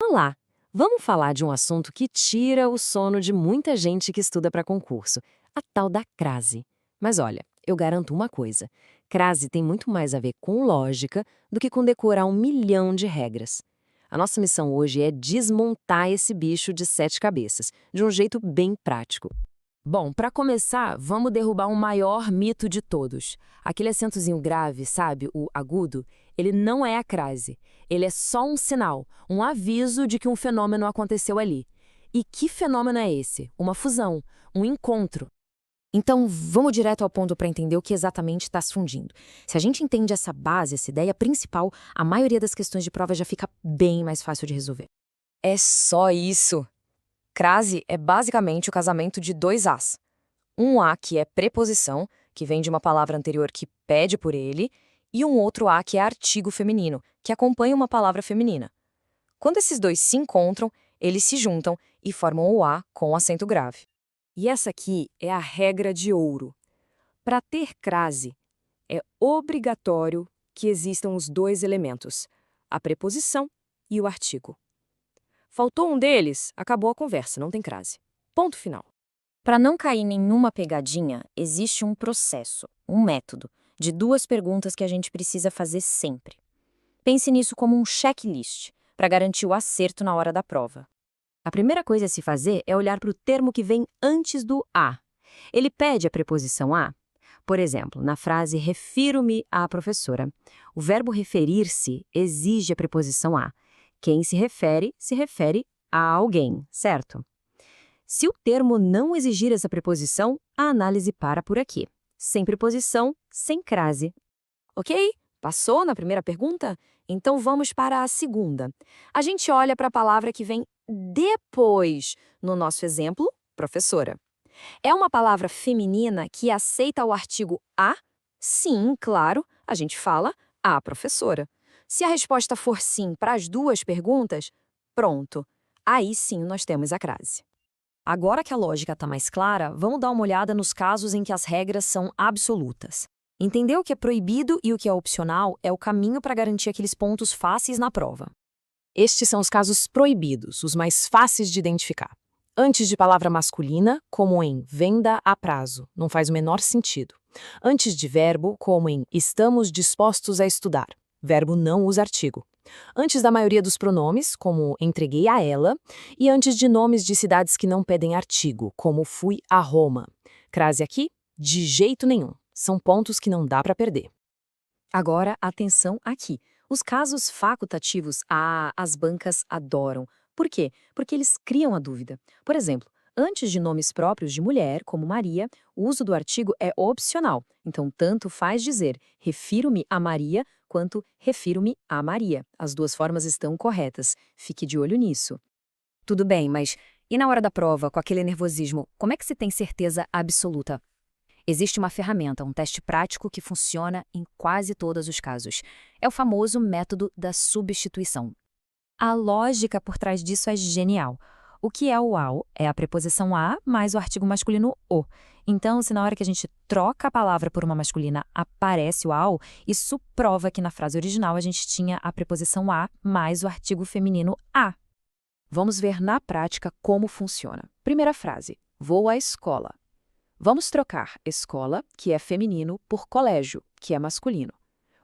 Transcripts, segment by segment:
Olá! Vamos falar de um assunto que tira o sono de muita gente que estuda para concurso, a tal da crase. Mas olha, eu garanto uma coisa: crase tem muito mais a ver com lógica do que com decorar 1 milhão de regras. A nossa missão hoje é desmontar esse bicho de 7 cabeças, de um jeito bem prático. Bom, para começar, vamos derrubar o maior mito de todos. Aquele acentozinho grave, sabe, o agudo, ele não é a crase. Ele é só um sinal, um aviso de que um fenômeno aconteceu ali. E que fenômeno é esse? Uma fusão, um encontro. Então, vamos direto ao ponto para entender o que exatamente está se fundindo. Se a gente entende essa base, essa ideia principal, a maioria das questões de prova já fica bem mais fácil de resolver. É só isso. Crase é basicamente o casamento de dois As. Um A que é preposição, que vem de uma palavra anterior que pede por ele, e um outro A que é artigo feminino, que acompanha uma palavra feminina. Quando esses dois se encontram, eles se juntam e formam o A com acento grave. E essa aqui é a regra de ouro. Para ter crase, é obrigatório que existam os dois elementos, a preposição e o artigo. Faltou um deles, acabou a conversa, não tem crase. Ponto final. Para não cair em nenhuma pegadinha, existe um processo, um método, de 2 perguntas que a gente precisa fazer sempre. Pense nisso como um checklist, para garantir o acerto na hora da prova. A primeira coisa a se fazer é olhar para o termo que vem antes do a. Ele pede a preposição a? Por exemplo, na frase refiro-me à professora, o verbo referir-se exige a preposição a. Quem se refere a alguém, certo? Se o termo não exigir essa preposição, a análise para por aqui. Sem preposição, sem crase. Ok? Passou na primeira pergunta? Então vamos para a segunda. A gente olha para a palavra que vem depois, no nosso exemplo, professora. É uma palavra feminina que aceita o artigo a? Sim, claro, a gente fala a professora. Se a resposta for sim para as 2 perguntas, pronto. Aí sim nós temos a crase. Agora que a lógica está mais clara, vamos dar uma olhada nos casos em que as regras são absolutas. Entender o que é proibido e o que é opcional é o caminho para garantir aqueles pontos fáceis na prova. Estes são os casos proibidos, os mais fáceis de identificar. Antes de palavra masculina, como em venda a prazo, não faz o menor sentido. Antes de verbo, como em estamos dispostos a estudar, verbo não usa artigo. Antes da maioria dos pronomes, como entreguei a ela, e antes de nomes de cidades que não pedem artigo, como fui a Roma. Crase aqui? De jeito nenhum. São pontos que não dá para perder. Agora, atenção aqui. Os casos facultativos, as bancas adoram. Por quê? Porque eles criam a dúvida. Por exemplo, antes de nomes próprios de mulher, como Maria, o uso do artigo é opcional. Então, tanto faz dizer refiro-me a Maria quanto refiro-me a Maria. As 2 formas estão corretas. Fique de olho nisso. Tudo bem, mas e na hora da prova, com aquele nervosismo, como é que se tem certeza absoluta? Existe uma ferramenta, um teste prático que funciona em quase todos os casos. É o famoso método da substituição. A lógica por trás disso é genial. O que é o ao? É a preposição a mais o artigo masculino o. Então, se na hora que a gente troca a palavra por uma masculina aparece o ao, isso prova que na frase original a gente tinha a preposição a mais o artigo feminino a. Vamos ver na prática como funciona. Primeira frase: vou à escola. Vamos trocar escola, que é feminino, por colégio, que é masculino.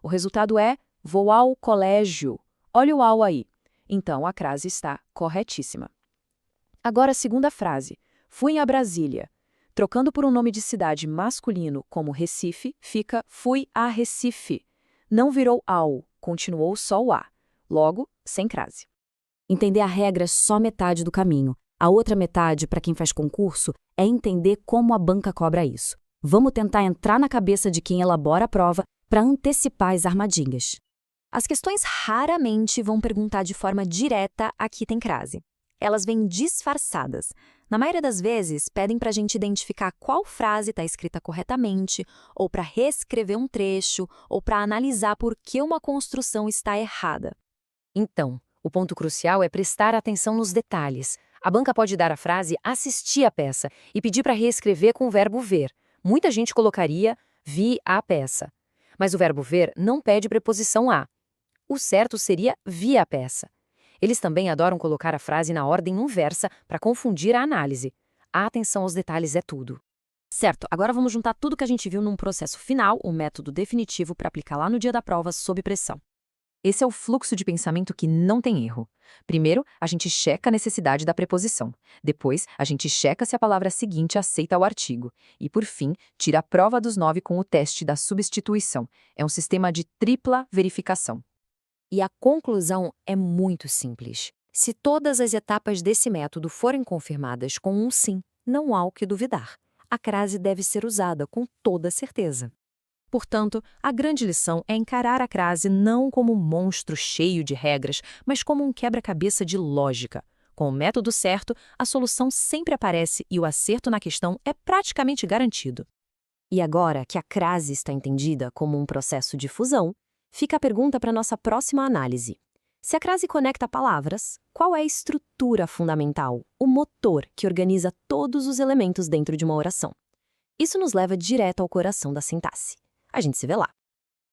O resultado é vou ao colégio. Olha o ao aí. Então a crase está corretíssima. Agora a segunda frase: fui a Brasília. Trocando por um nome de cidade masculino como Recife, fica fui a Recife. Não virou ao, continuou só o a. Logo, sem crase. Entender a regra é só metade do caminho. A outra metade, para quem faz concurso, é entender como a banca cobra isso. Vamos tentar entrar na cabeça de quem elabora a prova para antecipar as armadilhas. As questões raramente vão perguntar de forma direta aqui tem crase. Elas vêm disfarçadas. Na maioria das vezes, pedem para a gente identificar qual frase está escrita corretamente, ou para reescrever um trecho, ou para analisar por que uma construção está errada. Então, o ponto crucial é prestar atenção nos detalhes. A banca pode dar à frase assistir a peça e pedir para reescrever com o verbo ver. Muita gente colocaria vi a peça. Mas o verbo ver não pede preposição a. O certo seria vi a peça. Eles também adoram colocar a frase na ordem inversa para confundir a análise. A atenção aos detalhes é tudo. Certo, agora vamos juntar tudo que a gente viu num processo final, um método definitivo para aplicar lá no dia da prova sob pressão. Esse é o fluxo de pensamento que não tem erro. Primeiro, a gente checa a necessidade da preposição. Depois, a gente checa se a palavra seguinte aceita o artigo. E, por fim, tira a prova dos 9 com o teste da substituição. É um sistema de tripla verificação. E a conclusão é muito simples. Se todas as etapas desse método forem confirmadas com um sim, não há o que duvidar. A crase deve ser usada com toda certeza. Portanto, a grande lição é encarar a crase não como um monstro cheio de regras, mas como um quebra-cabeça de lógica. Com o método certo, a solução sempre aparece e o acerto na questão é praticamente garantido. E agora que a crase está entendida como um processo de fusão, fica a pergunta para nossa próxima análise. Se a crase conecta palavras, qual é a estrutura fundamental, o motor que organiza todos os elementos dentro de uma oração? Isso nos leva direto ao coração da sintaxe. A gente se vê lá.